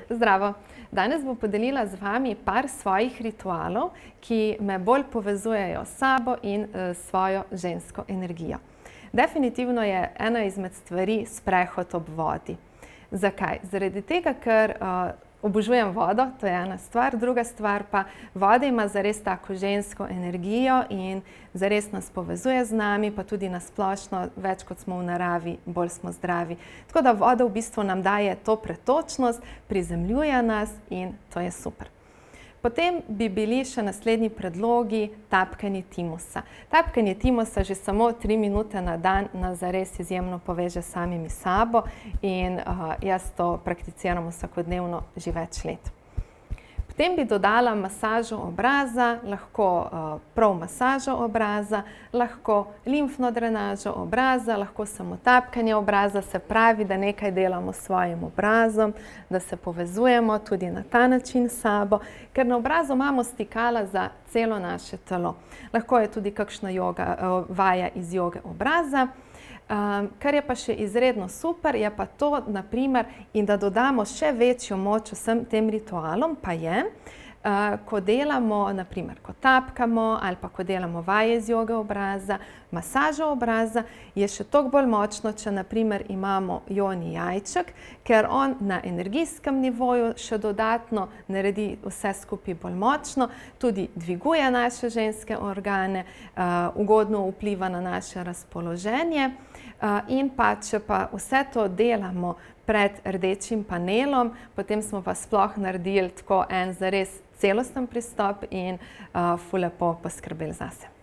Zdravo! Danes bom podelila z vami par svojih ritualov, ki me bolj povezujejo s sabo in svojo žensko energijo. Definitivno je ena izmed stvari sprehod ob vodi. Zakaj? Zaradi tega, ker obožujem vodo, to je ena stvar, druga stvar pa voda ima zares tako žensko energijo in zares nas povezuje z nami, pa tudi na splošno, več kot smo v naravi, bolj smo zdravi. Tako da voda v bistvu nam daje to pretočnost, prizemljuje nas in to je super. Potem bi bili še naslednji predlogi tapkanje timusa. Tapkanje timusa že samo 3 minute na dan nas zares izjemno poveže s samimi sabo in jaz to prakticiram vsakodnevno že več let. Potem bi dodala masažo obraza, lahko prav masažo obraza, lahko limfno drenažo obraza, lahko samo tapkanje obraza, se pravi, da nekaj delamo s svojim obrazom, da se povezujemo tudi na ta način s sabo, ker na obrazu imamo stikala za celo naše telo. Lahko je tudi kakšna vaja iz joge obraza. Kar je pa še izredno super, je pa to, naprimer, in da dodamo še večjo moč vsem tem ritualom, pa je, ko delamo, naprimer, ko tapkamo ali pa ko delamo vaje iz joge obraza, masažo obraza, je še toliko bolj močno, če naprimer imamo joni jajček, ker on na energijskem nivoju še dodatno naredi vse skupaj bolj močno, tudi dviguje naše ženske organe, ugodno vpliva na naše razpoloženje. In pa, če pa vse to delamo pred rdečim panelom, potem smo pa sploh naredili tako en zares celosten pristop in ful lepo poskrbeli zase.